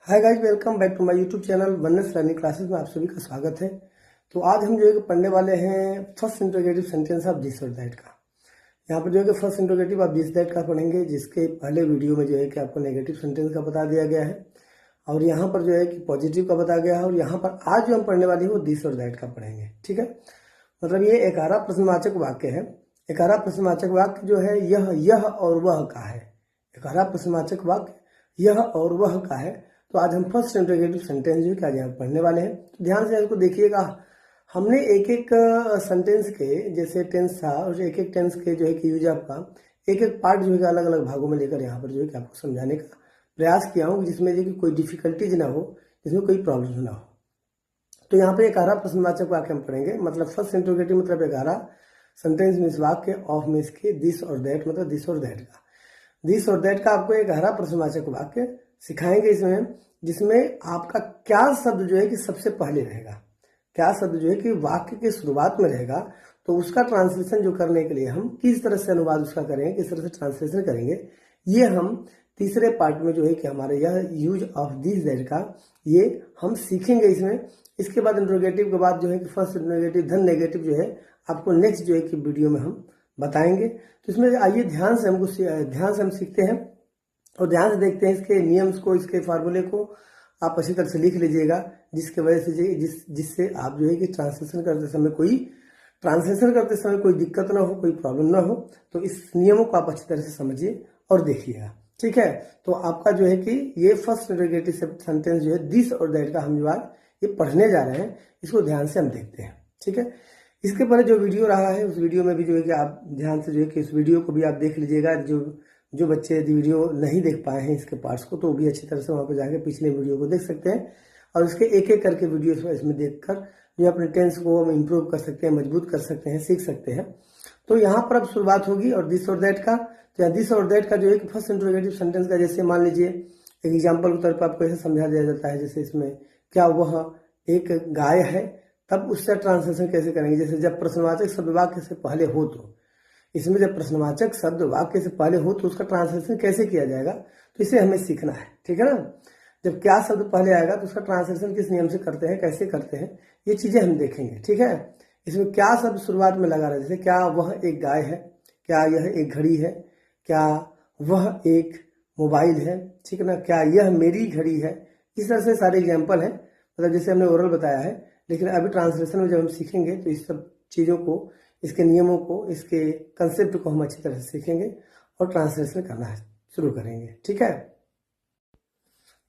Hi guys, welcome back to my YouTube channel oneness learning classes में आप सभी का स्वागत है। तो आज हम जो है कि पढ़ने वाले हैं first interrogative sentence of this और दैट का। यहाँ पर जो है कि first interrogative of this that का पढ़ेंगे, जिसके पहले वीडियो में जो है कि आपको नेगेटिव सेंटेंस का बता दिया गया है और यहाँ पर जो है कि पॉजिटिव का बताया गया है। और यहाँ पर आज जो हम पढ़ने वाले हैं वो दिस और दैट का पढ़ेंगे। ठीक है, मतलब ये एकारा प्रश्नवाचक वाक्य है। एकारा प्रश्नवाचक वाक्य जो है यह और वह का है। एकारा प्रश्नवाचक वाक्य यह और वह का है। तो आज हम फर्स्ट इंट्रोगेटिव सेंटेंस जो क्या यहाँ पढ़ने वाले हैं, तो ध्यान से इसको देखिएगा। हमने एक एक सेंटेंस के जैसे टेंस था और एक एक टेंस के जो है कि यूज ऑफ का एक एक पार्ट जो है अलग अलग भागों में लेकर यहाँ पर जो है कि आपको समझाने का प्रयास किया हूँ, जिसमें जो कि कोई डिफिकल्टीज ना हो, जिसमें कोई प्रॉब्लम ना हो। तो यहाँ पे 11 प्रश्नवाचक वाक्य हम पढ़ेंगे। मतलब फर्स्ट इंट्रोगेटिव मतलब 11, सेंटेंस मीन्स वाक्य, ऑफ मीन्स के, दिस और दैट मतलब दिस और दैट का। दिस और दैट का आपको 11 प्रश्नवाचक वाक्य सिखाएंगे इसमें, जिसमें आपका क्या शब्द जो है कि सबसे पहले रहेगा, क्या शब्द जो है कि वाक्य के शुरुआत में रहेगा, तो उसका ट्रांसलेशन जो करने के लिए हम किस तरह से अनुवाद उसका करेंगे, किस तरह से ट्रांसलेशन करेंगे, ये हम तीसरे पार्ट में जो है कि हमारे यह यूज ऑफ दिस दैट का ये हम सीखेंगे इसमें। इसके बाद इंट्रोगेटिव के बाद जो है कि फर्स्ट इंट्रोगेटिव धन नेगेटिव जो है आपको नेक्स्ट जो है कि वीडियो में हम बताएंगे। तो इसमें आइए ध्यान से हम सीखते हैं और ध्यान से देखते हैं इसके नियम्स को, इसके फार्मूले को आप अच्छी तरह से लिख लीजिएगा, जिसके वजह से जिससे आप जो है कि ट्रांसलेशन करते समय कोई दिक्कत ना हो, कोई प्रॉब्लम ना हो। तो इस नियमों को आप अच्छी तरह से समझिए और देखिएगा। ठीक है, तो आपका जो है कि ये फर्स्ट इंट्रोगेटिव सेंटेंस जो है दिस और दैट का हम जो आज ये पढ़ने जा रहे हैं, इसको ध्यान से हम देखते हैं। ठीक है, इसके पहले जो वीडियो रहा है उस वीडियो में भी जो है कि आप ध्यान से जो है कि इस वीडियो को भी आप देख लीजिएगा। जो बच्चे यदि वीडियो नहीं देख पाए हैं इसके पार्ट्स को, तो भी अच्छी तरह से वहाँ पर जाकर पिछले वीडियो को देख सकते हैं और उसके एक एक करके वीडियो इसमें देखकर जो अपने टेंस को हम इम्प्रूव कर सकते हैं, मजबूत कर सकते हैं, सीख सकते हैं। तो यहाँ पर अब शुरुआत होगी और दिस और दैट का। तो यहाँ दिस और दैट का जो है फर्स्ट इंट्रोगेटिव सेंटेंस का, जैसे मान लीजिए एक एग्जाम्पल के तौर पर आपको ऐसे समझा दिया जाता है, जैसे इसमें क्या वह एक गाय है, तब उससे ट्रांसलेशन कैसे करेंगे। जैसे जब प्रश्नवाचक शब्द वाक्य से पहले हो, तो इसमें जब प्रश्नवाचक शब्द वाक्य से पहले हो तो उसका ट्रांसलेशन कैसे किया जाएगा, तो इसे हमें सीखना है। ठीक है ना, जब क्या शब्द पहले आएगा तो उसका ट्रांसलेशन किस नियम से करते हैं, कैसे करते हैं, ये चीजें हम देखेंगे। ठीक है, इसमें क्या शब्द शुरुआत में लगा रहा है, जैसे क्या वह एक गाय है, क्या यह एक घड़ी है, क्या वह एक मोबाइल है, ठीक है ना, क्या यह मेरी घड़ी है। इस तरह से सारे एग्जाम्पल हैं, मतलब जैसे हमने ओरल बताया है, लेकिन अभी ट्रांसलेशन में जब हम सीखेंगे तो इस सब चीज़ों को, इसके नियमों को, इसके कंसेप्ट को हम अच्छी तरह से सीखेंगे और ट्रांसलेशन करना शुरू करेंगे। ठीक है,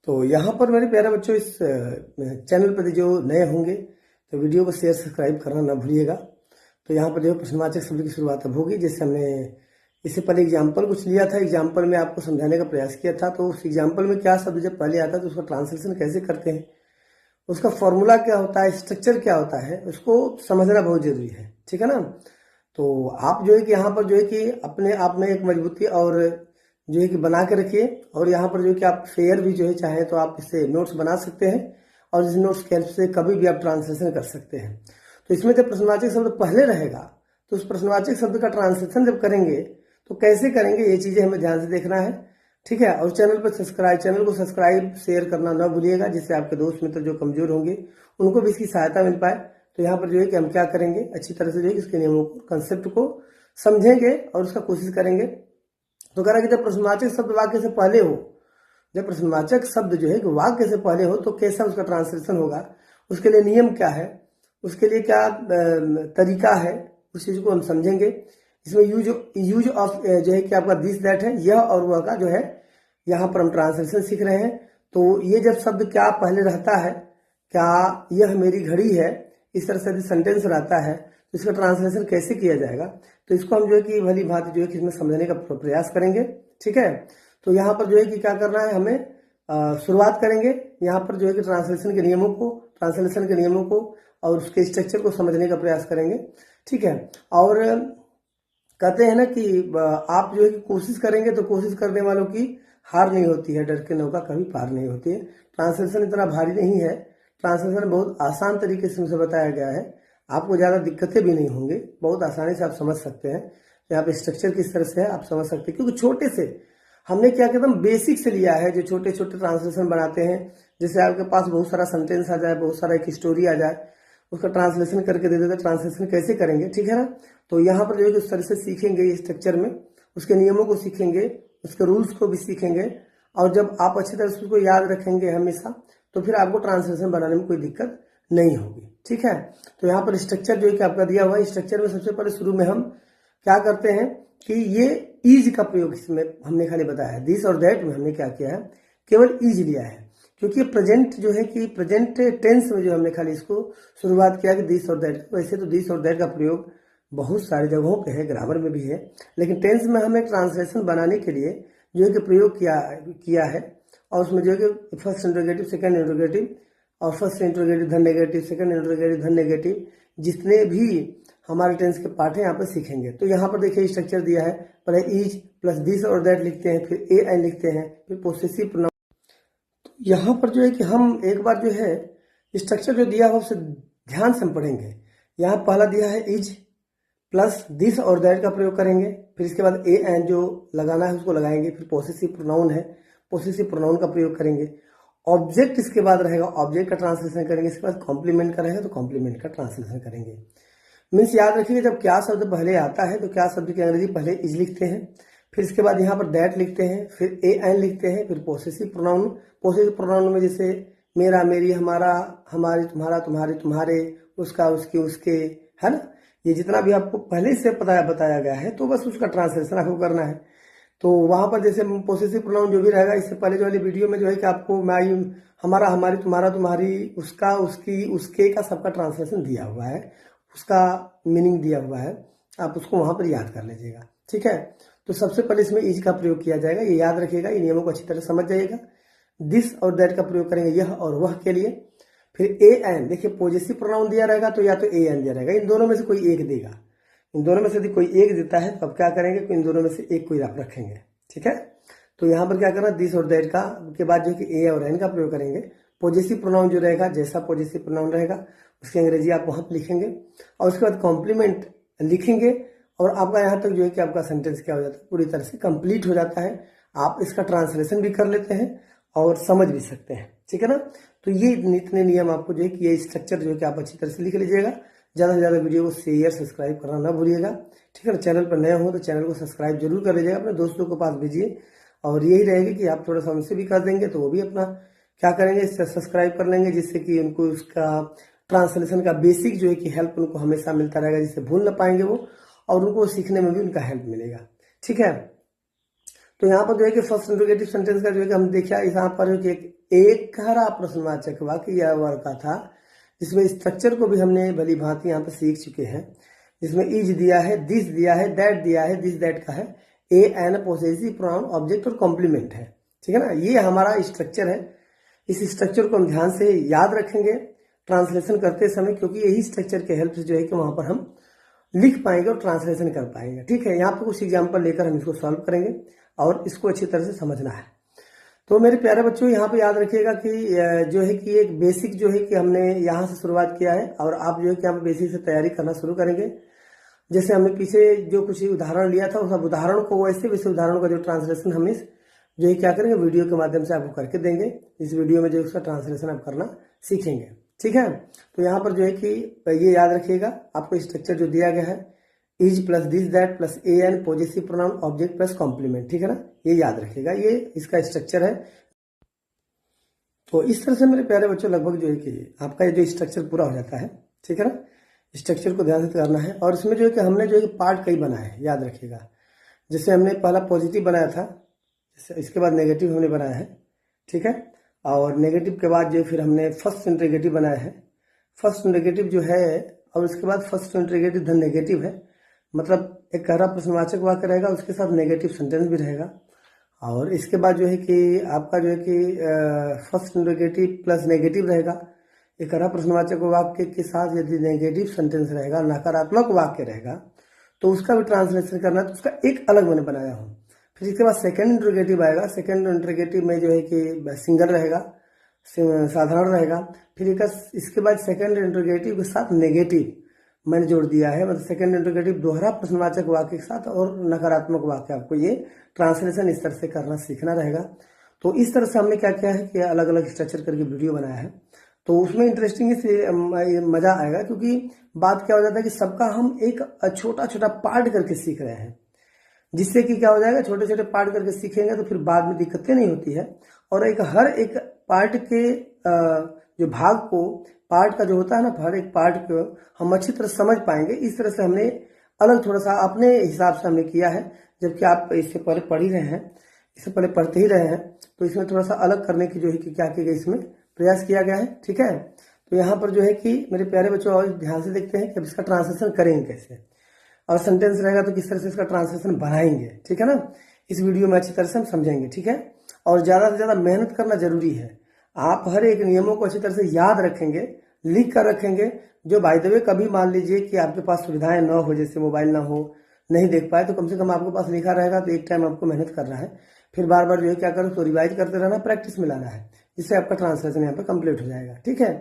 तो यहाँ पर मेरे प्यारे बच्चों, इस चैनल पर जो नए होंगे तो वीडियो को शेयर सब्सक्राइब करना ना भूलिएगा। तो यहाँ पर जो प्रश्नवाचक शब्द की शुरुआत अब होगी, जैसे हमने इससे पहले एग्जाम्पल कुछ लिया था, एग्जाम्पल में आपको समझाने का प्रयास किया था। तो उस एग्जाम्पल में क्या शब्द जब पहले आता है तो उसका ट्रांसलेशन कैसे करते हैं, उसका फॉर्मूला क्या होता है, स्ट्रक्चर क्या होता है, उसको समझना बहुत जरूरी है। ठीक है ना, तो आप जो है कि यहाँ पर जो है कि अपने आप में एक मजबूती और जो है कि बना के रखिए। और यहाँ पर जो है कि आप फेयर भी जो है चाहे तो आप इससे नोट्स बना सकते हैं और इस नोट्स के हेल्प से कभी भी आप ट्रांसलेशन कर सकते हैं। तो इसमें जब प्रश्नवाचक शब्द पहले रहेगा तो उस प्रश्नवाचक शब्द का ट्रांसलेशन जब करेंगे तो कैसे करेंगे, ये चीजें हमें ध्यान से देखना है। ठीक है, और चैनल को सब्सक्राइब शेयर करना ना भूलिएगा, जिससे आपके दोस्त मित्र जो कमजोर होंगे उनको भी इसकी सहायता मिल पाए। तो यहाँ पर जो है कि हम क्या करेंगे, अच्छी तरह से जो है इसके नियमों को, कंसेप्ट को समझेंगे और उसका कोशिश करेंगे। तो कह रहा है कि जब प्रश्नवाचक शब्द वाक्य से पहले हो, जब प्रश्नवाचक शब्द जो है कि वाक्य से पहले हो तो कैसा उसका ट्रांसलेशन होगा, उसके लिए नियम क्या है, उसके लिए क्या तरीका है, उस चीज को हम समझेंगे। इसमें यूज ऑफ जो है कि आपका दिस दैट है, यह और वह का जो है यहाँ पर हम ट्रांसलेशन सीख रहे हैं। तो ये जब शब्द क्या पहले रहता है, क्या यह मेरी घड़ी है, इस तरह से सेंटेंस रहता है, तो इसका ट्रांसलेशन कैसे किया जाएगा, तो इसको हम जो है कि भली भांति जो है कि इसमें समझने का प्रयास करेंगे। ठीक है, तो यहाँ पर जो है कि क्या करना है, हमें शुरुआत करेंगे यहाँ पर जो है कि ट्रांसलेशन के नियमों को और उसके स्ट्रक्चर को समझने का प्रयास करेंगे। ठीक है, और कहते हैं ना कि आप जो है कि कोशिश करेंगे तो कोशिश करने वालों की हार नहीं होती है, डर के नौका कभी पार नहीं होती है। ट्रांसलेशन इतना भारी नहीं है, ट्रांसलेशन बहुत आसान तरीके से उसे बताया गया है, आपको ज़्यादा दिक्कतें भी नहीं होंगी, बहुत आसानी से आप समझ सकते हैं। यहाँ पे स्ट्रक्चर किस तरह से है आप समझ सकते हैं, क्योंकि छोटे से हमने क्या किया, बेसिक से लिया है, जो छोटे छोटे ट्रांसलेशन बनाते हैं, जैसे आपके पास बहुत सारा सेंटेंस आ जाए, बहुत सारा एक स्टोरी आ जाए, उसका ट्रांसलेशन करके दे देते, ट्रांसलेशन कैसे करेंगे, ठीक है ना। तो यहाँ पर जो है उस तरह से सीखेंगे, इस स्ट्रक्चर में उसके नियमों को सीखेंगे, उसके रूल्स को भी सीखेंगे, और जब आप अच्छी तरह से उसको याद रखेंगे हमेशा, तो फिर आपको ट्रांसलेशन बनाने में कोई दिक्कत नहीं होगी, ठीक है। तो यहाँ पर स्ट्रक्चर जो है कि आपका दिया हुआ है, स्ट्रक्चर में सबसे पहले शुरू में हम क्या करते हैं कि ये इज का प्रयोग इसमें हमने खाली बताया है। दिस और दैट में हमने क्या किया है, केवल इज लिया है, क्योंकि प्रेजेंट जो है कि प्रेजेंट टेंस में जो हमने खाली इसको शुरुआत किया कि दिस और दैट। वैसे तो दिस और दैट का प्रयोग बहुत सारी जगहों पे है, ग्रामर में भी है, लेकिन टेंस में हमें ट्रांसलेशन बनाने के लिए जो है कि प्रयोग किया है। और उसमें जो है कि फर्स्ट इंट्रोगेटिव, सेकंड इंट्रोगेटिव, और फर्स्ट इंट्रोगेटिव धन नेगेटिव, सेकंड इंट्रोगेटिव धन नेगेटिव, जितने भी हमारे टेंस के पार्ट हैं यहाँ पर सीखेंगे। तो यहाँ पर देखिए स्ट्रक्चर दिया है, पहले इज प्लस दिस और दैट लिखते हैं, फिर ए एन लिखते हैं, फिर पोसेसिव प्रोनाउन। तो यहाँ पर जो है कि हम एक बार जो है स्ट्रक्चर जो दिया हुआ उसे ध्यान से हम पढ़ेंगे। यहाँ पहला दिया है इज प्लस दिस और दैट का प्रयोग करेंगे, फिर इसके बाद ए एन जो लगाना है उसको लगाएंगे, फिर पोसेसिव प्रोनाउन है, पोसेसिव प्रोनाउन का प्रयोग करेंगे। ऑब्जेक्ट इसके बाद रहेगा, ऑब्जेक्ट का ट्रांसलेशन करेंगे, इसके बाद कॉम्प्लीमेंट का रहेगा तो कॉम्प्लीमेंट का ट्रांसलेशन करेंगे। मीन्स याद रखिए, जब क्या शब्द पहले आता है तो क्या शब्द की अंग्रेजी पहले इज लिखते हैं, फिर इसके बाद यहाँ पर दैट लिखते हैं, फिर ए एन लिखते हैं, फिर पोसेसिव प्रोनाउन। पोसेसिव प्रोनाउन में जैसे मेरा, मेरी, हमारा, हमारी, तुम्हारा, तुम्हारे, तुम्हारे, उसका, उसके, उसके, है ना। ये जितना भी आपको पहले से बताया गया है, तो बस उसका ट्रांसलेशन आपको करना है। तो वहां पर जैसे पोसेसिव प्रोनाउन जो भी रहेगा, इससे पहले जो वाली वीडियो में जो है कि आपको मैं, हमारा, हमारी, तुम्हारा, तुम्हारी, उसका, उसकी, उसके का सबका ट्रांसलेशन दिया हुआ है, उसका मीनिंग दिया हुआ है, आप उसको वहां पर याद कर लीजिएगा, ठीक है। तो सबसे पहले इसमें इज का प्रयोग किया जाएगा, ये याद रखिएगा, ये नियमों को अच्छी तरह समझ जाइएगा। दिस और दैट का प्रयोग करेंगे यह और वह के लिए। फिर ए एन, देखिए पॉजेसिव प्रोनाउन दिया रहेगा तो या तो ए एन दिया रहेगा, इन दोनों में से कोई एक देगा। इन दोनों में से यदि कोई एक देता है तो अब क्या करेंगे कि इन दोनों में से एक कोई आप रखेंगे, ठीक है। तो यहाँ पर क्या करना, दिस और दैट का के बाद जो कि ए और एन का प्रयोग करेंगे। पॉजेसिव प्रोनाउन जो रहेगा, जैसा पॉजेसिव प्रोनाउन रहेगा उसकी अंग्रेजी आप वहां पर लिखेंगे, और उसके बाद कॉम्प्लीमेंट लिखेंगे, और आपका यहाँ तक जो है कि आपका सेंटेंस क्या हो जाता है, पूरी तरह से कंप्लीट हो जाता है। आप इसका ट्रांसलेशन भी कर लेते हैं और समझ भी सकते हैं, ठीक है ना। तो ये इतने नियम आपको जो है कि ये स्ट्रक्चर जो है कि आप अच्छी तरह से लिख लीजिएगा। ज़्यादा से ज़्यादा वीडियो को शेयर सब्सक्राइब करना ना भूलिएगा, ठीक है ना। चैनल पर नए हो तो चैनल को सब्सक्राइब जरूर कर लीजिएगा, अपने दोस्तों के पास भेजिए, और यही रहेगा कि आप थोड़ा सा उनसे भी कर देंगे तो वो भी अपना क्या करेंगे, सब्सक्राइब कर लेंगे, जिससे कि उनको उसका ट्रांसलेशन का बेसिक जो है कि हेल्प उनको हमेशा मिलता रहेगा, जिससे भूल ना पाएंगे वो, और उनको सीखने में भी उनका हेल्प मिलेगा, ठीक है। तो यहाँ पर जो है कि फर्स्ट इंट्रोगेटिव सेंटेंस का जो है कि हम देखा, यहाँ पर जो एक खरा प्रश्नवाचक वाक्य या वर्ग का था, जिसमें स्ट्रक्चर को भी हमने भली भांति यहाँ पर सीख चुके हैं, जिसमें इज दिया है, दिस दिया है, दैट दिया है, दिस दैट का है, A N possessive pronoun, object और कॉम्प्लीमेंट है, ठीक है ना। ये हमारा स्ट्रक्चर है। इस स्ट्रक्चर को हम ध्यान से याद रखेंगे ट्रांसलेशन करते समय, क्योंकि यही स्ट्रक्चर के हेल्प से जो है कि वहां पर हम लिख पाएंगे और ट्रांसलेशन कर पाएंगे, ठीक है। यहाँ पर कुछ एग्जाम्पल लेकर हम इसको सॉल्व करेंगे और इसको अच्छी तरह से समझना है। तो मेरे प्यारे बच्चों, यहाँ पे याद रखिएगा कि जो है कि एक बेसिक जो है कि हमने यहाँ से शुरुआत किया है, और आप जो है कि यहाँ पे बेसिक से तैयारी करना शुरू करेंगे। जैसे हमने पीछे जो कुछ उदाहरण लिया था, उस उदाहरण को वैसे उदाहरण का जो ट्रांसलेशन हम इस जो है क्या करेंगे, वीडियो के माध्यम से आपको करके देंगे। इस वीडियो में जो उसका ट्रांसलेशन आप करना सीखेंगे, ठीक है। तो यहाँ पर जो है कि ये याद रखिएगा, आपको स्ट्रक्चर जो दिया गया है, is plus this that plus a an possessive pronoun object plus complement, ठीक है ना, ये याद रखिएगा, ये इसका स्ट्रक्चर है। तो इस तरह से मेरे प्यारे बच्चों लगभग जो है कि आपका ये जो स्ट्रक्चर पूरा हो जाता है, ठीक है ना। स्ट्रक्चर को ध्यान से करना है, और इसमें जो है कि हमने जो है पार्ट कई बनाए हैं, याद रखिएगा। जैसे हमने पहला पॉजिटिव बनाया था, इसके बाद नेगेटिव हमने बनाया है, ठीक है। और नेगेटिव के बाद जो फिर हमने फर्स्ट इंट्रोगेटिव बनाया है। फर्स्ट इंट्रोगेटिव जो है, और उसके बाद फर्स्ट इंट्रोगेटिव धन नेगेटिव है, मतलब एक गहरा प्रश्नवाचक वाक्य रहेगा, उसके साथ नेगेटिव सेंटेंस भी रहेगा। और इसके बाद जो है कि आपका जो है कि फर्स्ट इंट्रोगेटिव प्लस नेगेटिव रहेगा, एक गहरा प्रश्नवाचक वाक्य के साथ यदि नेगेटिव सेंटेंस रहेगा, नकारात्मक वाक्य रहेगा, तो उसका भी ट्रांसलेशन करना है, तो उसका एक अलग मैंने बनाया हूँ। फिर इसके बाद सेकेंड इंट्रोगेटिव आएगा। सेकेंड इंट्रोगेटिव में जो है कि सिंगल रहेगा, साधारण रहेगा। फिर इसके बाद सेकेंड इंट्रोगेटिव के साथ नेगेटिव, मैंने जोड़ दिया है, मतलब सेकंड इंट्रोगेटिव दोहरा प्रश्नवाचक वाक्य के साथ और नकारात्मक वाक्य, आपको ये ट्रांसलेशन इस तरह से करना सीखना रहेगा। तो इस तरह से हमने क्या किया है कि अलग अलग स्ट्रक्चर करके वीडियो बनाया है। तो उसमें इंटरेस्टिंग से मजा आएगा, क्योंकि बात क्या हो जाता है कि सबका हम एक छोटा छोटा पार्ट करके सीख रहे हैं, जिससे कि क्या हो जाएगा, छोटे छोटे पार्ट करके सीखेंगे तो फिर बाद में दिक्कतें नहीं होती है। और हर एक पार्ट के जो भाग को, पार्ट का जो होता है ना, हर एक पार्ट को हम अच्छी तरह समझ पाएंगे। इस तरह से हमने अलग थोड़ा सा अपने हिसाब से हमने किया है, जबकि आप इससे पहले पढ़ ही रहे हैं, इससे पहले पढ़ते ही रहे हैं। तो इसमें थोड़ा सा अलग करने की जो है कि क्या किया गया, इसमें प्रयास किया गया है। ठीक है, तो यहाँ पर जो है कि मेरे प्यारे बच्चों और ध्यान से देखते हैं कि अब इसका ट्रांसलेशन करेंगे कैसे, और सेंटेंस रहेगा तो किस तरह से इसका ट्रांसलेशन बनाएंगे। ठीक है ना, इस वीडियो में अच्छी तरह से हम समझेंगे। ठीक है, और ज़्यादा से ज़्यादा मेहनत करना जरूरी है। आप हर एक नियमों को अच्छी तरह से याद रखेंगे, लिख कर रखेंगे, जो बाय द वे कभी मान लीजिए कि आपके पास सुविधाएं न हो, जैसे मोबाइल ना हो, नहीं देख पाए, तो कम से कम आपके पास लिखा रहेगा, तो एक टाइम आपको मेहनत करना है, फिर बार बार जो है क्या करो, तो रिवाइज करते रहना, प्रैक्टिस में लाना है, जिससे आपका ट्रांसलेशन यहाँ पर कंप्लीट हो जाएगा। ठीक है,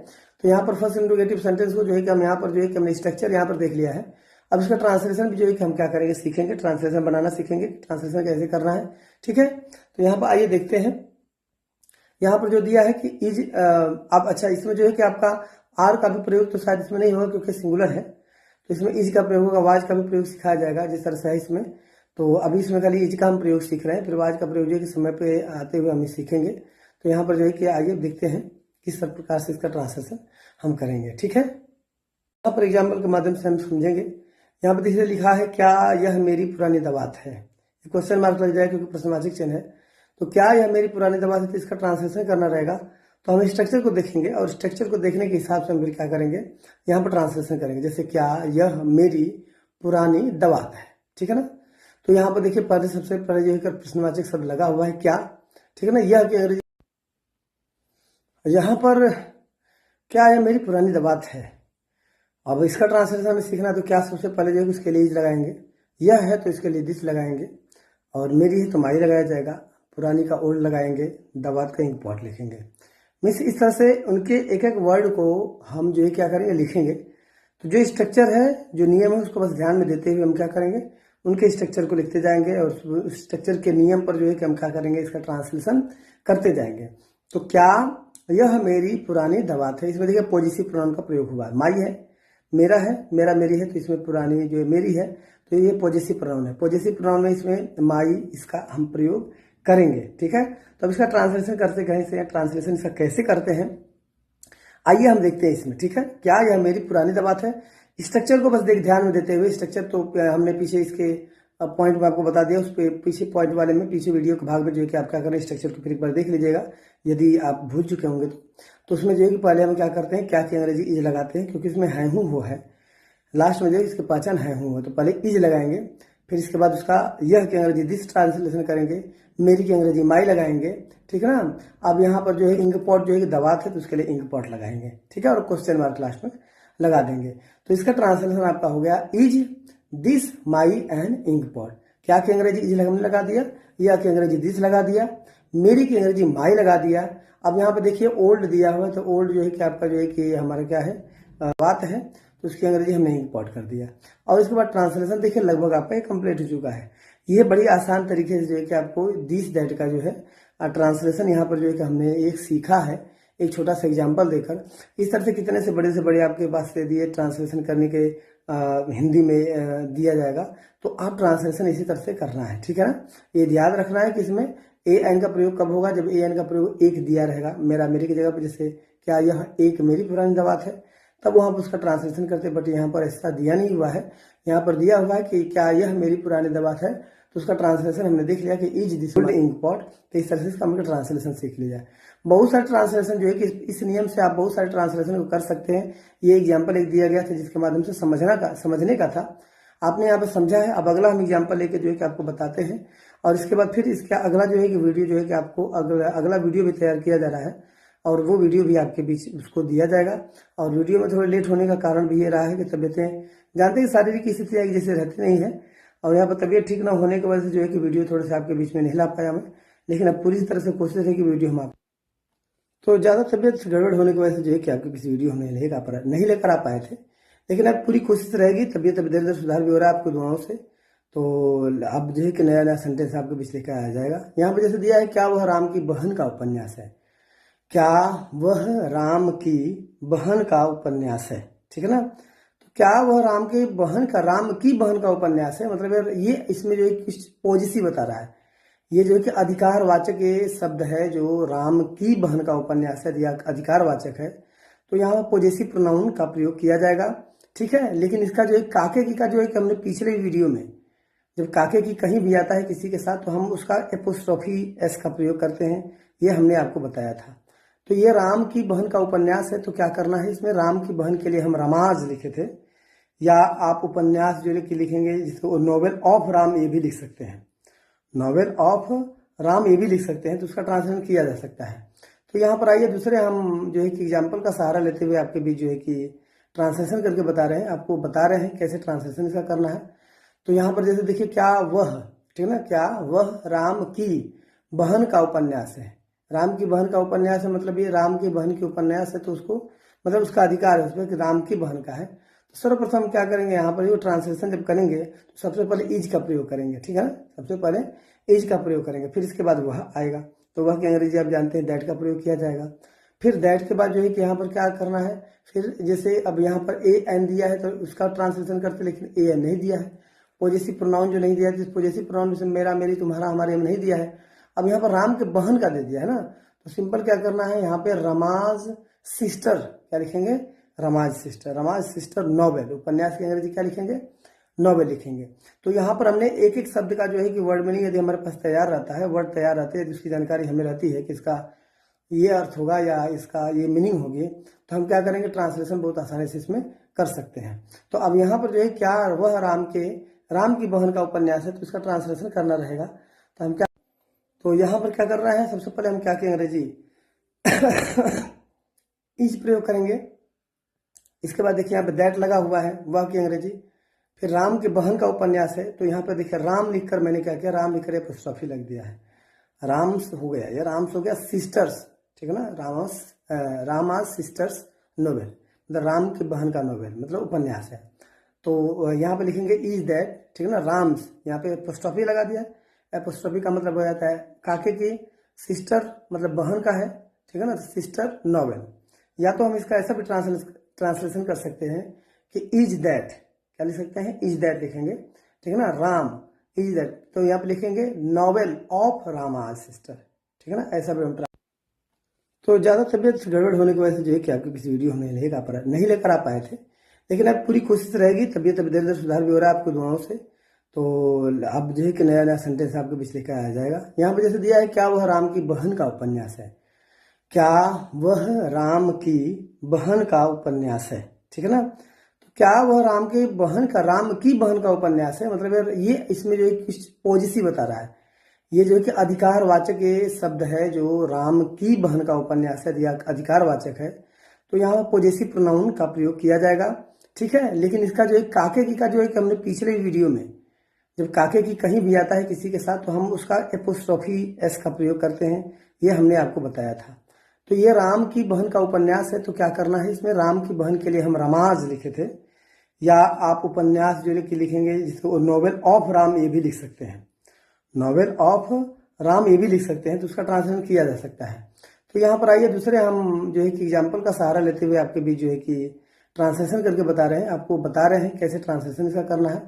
तो यहाँ पर फर्स्ट इंट्रोगेटिव सेंटेंस को जो है कि हम यहाँ पर जो है कि हमने स्ट्रक्चर यहाँ पर देख लिया है। अब इसका ट्रांसलेशन भी जो है कि हम क्या करेंगे, सीखेंगे, ट्रांसलेशन बनाना सीखेंगे, ट्रांसलेशन कैसे करना है। ठीक है, तो यहाँ पर आइए देखते हैं। यहाँ पर जो दिया है कि इज, अब अच्छा, इसमें जो है कि आपका आर का भी प्रयोग तो शायद इसमें नहीं होगा क्योंकि सिंगुलर है, तो इसमें इज का प्रयोग होगा, वाज का भी प्रयोग सिखाया जाएगा जिस तरह से है इसमें। तो अभी इसमें खाली इज का हम प्रयोग सीख रहे हैं, फिर वाज का प्रयोग जो है कि समय पे आते हुए हम सीखेंगे। तो यहाँ पर जो है कि आइए देखते हैं किस प्रकार से इसका ट्रांसलेशन हम करेंगे। ठीक है, यहाँ पर एग्जाम्पल के माध्यम से हम समझेंगे। यहाँ पर देखिए लिखा है, क्या यह मेरी पुरानी दवात है, क्वेश्चन मार्क लग जाएगा क्योंकि प्रश्नवाचक चिन्ह है। तो क्या यह मेरी पुरानी दवात है, तो इसका ट्रांसलेशन करना रहेगा। तो हम स्ट्रक्चर को देखेंगे और स्ट्रक्चर को देखने के हिसाब से हम फिर क्या करेंगे, यहाँ पर ट्रांसलेशन करेंगे। जैसे क्या यह मेरी पुरानी दवात है, ठीक है ना। तो यहाँ पर देखिए पहले सबसे पहले जो है प्रश्नवाचक शब्द लगा हुआ है क्या, ठीक है ना। यह की अंग्रेजी, यहाँ पर क्या यह मेरी पुरानी दवात है। अब इसका ट्रांसलेशन हमें सीखना, तो क्या सबसे पहले जो है उसके लिए इज लगाएंगे, यह है तो इसके लिए दिस लगाएंगे, और मेरी है तो माई लगाया जाएगा, पुरानी का ओल्ड लगाएंगे, दवात का इंक पॉट लिखेंगे। मीन्स इस तरह से उनके एक एक वर्ड को हम जो है क्या करेंगे, लिखेंगे। तो जो स्ट्रक्चर है, जो नियम है, उसको बस ध्यान में देते हुए हम क्या करेंगे, उनके स्ट्रक्चर को लिखते जाएंगे और उस स्ट्रक्चर के नियम पर जो है कि हम क्या करेंगे, इसका ट्रांसलेशन करते जाएंगे। तो क्या यह मेरी पुरानी दवात है, इसमें देखिए पॉजिटिव प्रोनाउन का प्रयोग हुआ है। माई है, मेरा है, मेरा मेरी है, तो इसमें पुरानी जो मेरी है, तो ये पॉजिटिव प्रोनाउन है। पॉजिटिव प्रोनाउन में इसमें माई, इसका हम प्रयोग करेंगे। ठीक है, तो अब इसका ट्रांसलेशन करते कहीं से, ट्रांसलेशन इसका कैसे करते हैं आइए हम देखते हैं इसमें। ठीक है, क्या यह मेरी पुरानी दवात है। स्ट्रक्चर को बस ध्यान में देते हुए, स्ट्रक्चर तो हमने पीछे इसके पॉइंट में आपको बता दिया, उस पर पीछे पॉइंट वाले में, पीछे वीडियो के भाग में जो है कि आप क्या करें, स्ट्रक्चर को फिर एक बार देख लीजिएगा यदि आप भूल चुके होंगे तो उसमें जो है कि पहले हम क्या करते हैं, क्या की अंग्रेजी इज लगाते हैं, क्योंकि इसमें है हूँ वो है, लास्ट में जो इसके पहचान है हूँ, तो पहले इज लगाएंगे, फिर इसके बाद उसका यह की अंग्रेजी दिस ट्रांसलेशन करेंगे, मेरी की अंग्रेजी माई लगाएंगे। ठीक है ना। अब यहाँ पर जो है इंक पॉट जो है दवात है, तो उसके लिए इंक पॉट लगाएंगे। ठीक है, और क्वेश्चन मार्क लास्ट में लगा देंगे। तो इसका ट्रांसलेशन आपका हो गया, is this my and ink pot. क्या की अंग्रेजी इज हमने लगा दिया, या की अंग्रेजी दिस लगा दिया, मेरी की अंग्रेजी माई लगा दिया। अब यहाँ पर देखिए ओल्ड दिया हुआ है, तो ओल्ड जो है कि आपका जो है कि हमारा क्या है, बात है, तो उसकी अंग्रेजी हमने इंपोर्ट कर दिया। और इसके बाद ट्रांसलेशन देखिए लगभग आपका कंप्लीट हो चुका है। ये बड़ी आसान तरीके से जो है कि आपको दिस दैट का जो है ट्रांसलेशन यहाँ पर जो है कि हमने एक सीखा है, एक छोटा सा एग्जांपल देकर। इस तरह से कितने से बड़े आपके पास से दिए ट्रांसलेशन करने के हिंदी में दिया जाएगा, तो आप ट्रांसलेशन इसी तरह से करना है। ठीक है ना, ये याद रखना है कि इसमें ए एन का प्रयोग कब होगा, जब ए एन का प्रयोग एक दिया रहेगा, मेरा मेरी की जगह पर, जैसे क्या यह एक मेरी पुरानी दवात है, तब वहां पर उसका ट्रांसलेशन करते, बट यहाँ पर ऐसा दिया नहीं हुआ है। यहाँ पर दिया हुआ है कि क्या यह मेरी पुरानी दवात है, तो उसका ट्रांसलेशन हमने देख लिया कि इज दिस इंक पॉट। तो इस तरह से इसका हमने ट्रांसलेशन सीख लिया। बहुत सारे ट्रांसलेशन जो है कि इस नियम से आप बहुत सारे ट्रांसलेशन को कर सकते हैं। ये एग्जाम्पल एक दिया गया था जिसके माध्यम से समझने का था, आपने यहाँ पर समझा है। अब अगला हम एग्जाम्पल लेके जो है कि आपको बताते हैं, और इसके बाद फिर इसका अगला जो है कि वीडियो जो है कि आपको अगला वीडियो भी तैयार किया जा रहा है, और वो वीडियो भी आपके बीच उसको दिया जाएगा। और वीडियो में थोड़ा लेट होने का कारण भी ये रहा है कि तबियतें, जानते हैं शारीरिक स्थिति एक जैसे रहती नहीं है, और यहाँ पर तबियत ठीक ना होने की वजह से जो है कि वीडियो थोड़े से आपके बीच में नहीं ला पाया मैं, लेकिन अब पूरी तरह से कोशिश है कि वीडियो हम आप, तो ज़्यादा तबियत गड़बड़ होने की वजह से जो है कि आपके किसी वीडियो हम नहीं लेकर आ पाए थे, लेकिन अब पूरी कोशिश रहेगी, तबीयत अभी धीरे धीरे सुधार भी हो रहा है आपको दुआओं से। तो अब जो है कि नया नया सेंटेंस आपके बीच लेकर आ जाएगा। यहाँ पर जैसे दिया है, क्या वह राम की बहन का उपन्यास है। क्या वह राम की बहन का उपन्यास है, ठीक है ना। तो क्या वह राम की बहन का उपन्यास है, मतलब यार ये इसमें जो है कुछ पॉजिटिव बता रहा है। ये जो है कि अधिकारवाचक ये शब्द है, जो राम की बहन का उपन्यास है या अधिकारवाचक है, तो यहाँ पॉजिटिव प्रोनाउन का प्रयोग किया जाएगा, ठीक है। लेकिन इसका जो है काके की का जो है कि हमने पिछले वीडियो में जब काके की कहीं भी आता है किसी के साथ, तो हम उसका एपोस्ट्रोफी एस का प्रयोग करते हैं, ये हमने आपको बताया था। तो ये राम की बहन का उपन्यास है, तो क्या करना है, इसमें राम की बहन के लिए हम रमाज लिखे थे, या आप उपन्यास जो लिखेंगे जिसको नोवेल ऑफ राम ये भी लिख सकते हैं, नॉवेल ऑफ राम ये भी लिख सकते हैं, तो उसका ट्रांसलेशन किया जा सकता है। तो यहाँ पर आइए दूसरे हम जो है कि एग्जाम्पल का सहारा लेते हुए आपके बीच जो है कि ट्रांसलेशन करके बता रहे हैं, आपको बता रहे हैं कैसे ट्रांसलेशन इसका करना है। तो यहाँ पर जैसे देखिए, क्या वह, ठीक है ना, क्या वह राम की बहन का उपन्यास है। राम की बहन का उपन्यास है, मतलब ये राम की बहन की उपन्यास है, तो उसको मतलब उसका अधिकार है उसमें कि राम की बहन का है। तो सर्वप्रथम क्या करेंगे, यहाँ पर ये ट्रांसलेशन जब करेंगे तो सबसे पहले इज का प्रयोग करेंगे, ठीक है ना, सबसे पहले इज का प्रयोग करेंगे, फिर इसके बाद वह आएगा। तो वह की अंग्रेजी आप जानते हैं दैट का प्रयोग किया जाएगा। फिर दैट के बाद जो है कि यहाँ पर क्या करना है, फिर जैसे अब यहाँ पर ए एन दिया है तो उसका ट्रांसलेशन करते, लेकिन ए एन नहीं दिया है। पॉजेसिव प्रोनाउन जो नहीं दिया है, जिस पॉजेसिव प्रोनाउन में मेरा, मेरी, तुम्हारा, हमारे में नहीं दिया है। अब यहाँ पर राम के बहन का दे दिया है ना, तो सिंपल क्या करना है, यहाँ पे रमाज सिस्टर क्या लिखेंगे, रमाज सिस्टर नॉवेल, उपन्यास की अंग्रेजी क्या लिखेंगे, नॉवेल लिखेंगे। तो यहाँ पर हमने एक एक शब्द का जो है कि वर्ड मीनिंग यदि हमारे पास तैयार रहता है, वर्ड तैयार रहते हैं, जिसकी जानकारी हमें रहती है कि इसका ये अर्थ होगा या इसका ये मीनिंग होगी, तो हम क्या करेंगे, ट्रांसलेशन बहुत आसानी से इसमें कर सकते हैं। तो अब यहाँ पर जो है क्या वह राम की बहन का उपन्यास है, तो इसका ट्रांसलेशन करना रहेगा। तो हम क्या, तो यहाँ पर क्या कर रहा है, सबसे पहले हम क्या की अंग्रेजी इज प्रयोग करेंगे। इसके बाद देखिए यहाँ पे दैट लगा हुआ है, वह की अंग्रेजी। फिर राम की बहन का उपन्यास है, तो यहाँ पे देखिए राम लिखकर मैंने क्या किया, राम लिखकर एपोस्ट्रोफी लग दिया है, राम्स हो गया, ये राम्स हो गया सिस्टर्स, ठीक है ना, रामास सिस्टर्स नोवेल, मतलब राम की बहन का नोवेल मतलब उपन्यास है। तो यहाँ पे लिखेंगे इज दैट, ठीक है ना, राम्स, यहाँ पे एपोस्ट्रोफी लगा दिया। एपोस्ट्रोफी का मतलब हो जाता है काके की सिस्टर, मतलब बहन का है, ठीक है ना, सिस्टर नोवेल। या तो हम इसका ऐसा भी ट्रांसलेशन कर सकते हैं कि इज दैट, क्या लिख सकते हैं, इज दैट लिखेंगे, ठीक है ना, राम इज दैट, तो यहाँ पे लिखेंगे नॉवेल ऑफ रामाज सिस्टर, ठीक है ना, ऐसा भी हम तो ज़्यादा तबियत गड़बड़ होने की वजह से जो है कि आपकी किसी वीडियो हमें नहीं लेकर आ पाए थे, लेकिन अब पूरी कोशिश रहेगी, तबियत अभी धीरे धीरे सुधार भी हो रहा है आपको दुआओं से। तो अब जो है कि नया नया सेंटेंस आपके बीच लेकर आ जाएगा। यहाँ पर जैसे दिया है, क्या वह राम की बहन का उपन्यास है। क्या वह राम की बहन का उपन्यास है, ठीक है ना। तो क्या वह राम की बहन का उपन्यास है, मतलब यार ये इसमें जो है कुछ पॉजिटिव बता रहा है। ये जो है कि अधिकारवाचक ये शब्द है, जो राम की बहन का उपन्यास है या अधिकारवाचक है, तो यहाँ पॉजिटिव प्रोनाउन का प्रयोग किया जाएगा, ठीक है। लेकिन इसका जो है काके की का जो है कि हमने पिछले वीडियो में जब काके की कहीं भी आता है किसी के साथ, तो हम उसका एपोस्ट्रोफी एस का प्रयोग करते हैं, ये हमने आपको बताया था। तो ये राम की बहन का उपन्यास है, तो क्या करना है, इसमें राम की बहन के लिए हम रमाज लिखे थे, या आप उपन्यास जो लिखेंगे जिसको नॉवेल ऑफ राम ये भी लिख सकते हैं, नॉवेल ऑफ राम ये भी लिख सकते हैं, तो उसका ट्रांसलेशन किया जा सकता है। तो यहाँ पर आइए दूसरे हम जो है कि एग्जाम्पल का सहारा लेते हुए आपके बीच जो है कि ट्रांसलेशन करके बता रहे हैं, आपको बता रहे हैं कैसे ट्रांसलेशन इसका करना है।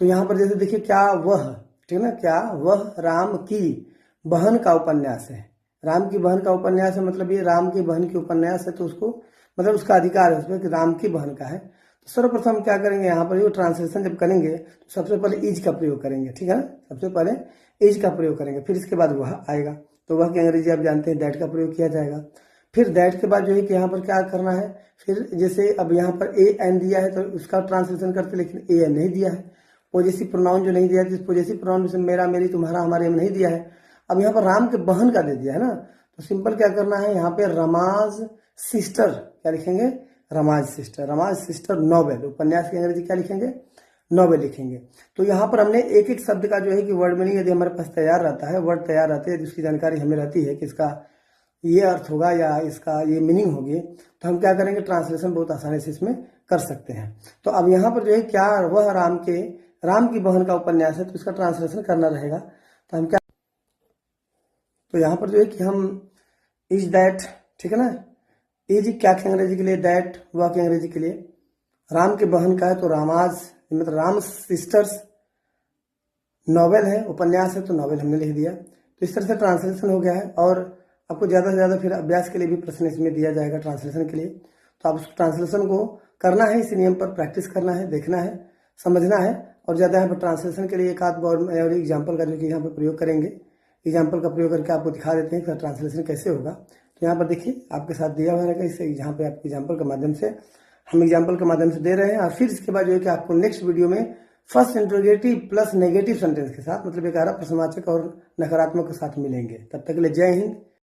तो यहाँ पर जैसे देखिए, क्या वह, ठीक है ना, क्या वह राम की बहन का उपन्यास है। राम की बहन का उपन्यास है, मतलब ये राम की बहन की उपन्यास है, तो उसको मतलब उसका अधिकार है उसमें कि राम की बहन का है। तो सर्वप्रथम क्या करेंगे, यहाँ पर ये ट्रांसलेशन जब करेंगे तो सबसे पहले इज का प्रयोग करेंगे, ठीक है ना, सबसे पहले इज का प्रयोग करेंगे, फिर इसके बाद वह आएगा। तो वह की अंग्रेजी आप जानते हैं दैट का प्रयोग किया जाएगा। फिर दैट के बाद जो है कि यहाँ पर क्या करना है, फिर जैसे अब यहाँ पर ए एन दिया है तो उसका ट्रांसलेशन करते, लेकिन ए एन नहीं दिया है। पॉजेसिव प्रोनाउन जो नहीं दिया है, जिस पॉजेसिव प्रोनाउन में मेरा, मेरी, तुम्हारा, हमारे में नहीं दिया है। अब यहाँ पर राम के बहन का दे दिया है ना, तो सिंपल क्या करना है, यहाँ पे रमाज सिस्टर क्या लिखेंगे, रमाज सिस्टर नॉवेल, उपन्यास की अंग्रेजी क्या लिखेंगे, नॉवेल लिखेंगे। तो यहाँ पर हमने एक एक शब्द का जो है कि वर्ड मीनिंग यदि हमारे पास तैयार रहता है, वर्ड तैयार रहते हैं, जिसकी जानकारी हमें रहती है कि इसका ये अर्थ होगा या इसका ये मीनिंग होगी, तो हम क्या करेंगे, ट्रांसलेशन बहुत आसानी से इसमें कर सकते हैं। तो अब यहाँ पर जो है क्या वह राम की बहन का उपन्यास है, तो इसका ट्रांसलेशन करना रहेगा। तो हम क्या, तो यहाँ पर जो है कि हम इज दैट, ठीक है ना, इज क्या के अंग्रेजी के लिए, दैट वह के अंग्रेजी के लिए, राम की बहन का है तो रामाज, मतलब राम सिस्टर्स, नॉवेल है, उपन्यास है तो नॉवेल हमने लिख दिया। तो इस तरह से ट्रांसलेशन हो गया है। और आपको ज़्यादा से ज़्यादा फिर अभ्यास के लिए भी प्रश्न इसमें दिया जाएगा ट्रांसलेशन के लिए। तो आप उस ट्रांसलेशन को करना है, इसी नियम पर प्रैक्टिस करना है, देखना है, समझना है। और ज़्यादा यहाँ पर ट्रांसलेशन के लिए एक आध और एग्जाम्पल का जो कि यहाँ पर प्रयोग करेंगे, एग्जाम्पल का प्रयोग करके आपको दिखा देते हैं कि ट्रांसलेशन कैसे होगा। तो यहाँ पर देखिए आपके साथ दिया हुआ रहेगा, इससे यहाँ पे आपके एग्जाम्पल के माध्यम से हम एग्जाम्पल के माध्यम से दे रहे हैं। और फिर इसके बाद जो है कि आपको नेक्स्ट वीडियो में first interrogative plus negative sentence के साथ, मतलब 11 प्रश्नवाचक और नकारात्मक के साथ मिलेंगे। तब तक के लिए जय हिंद।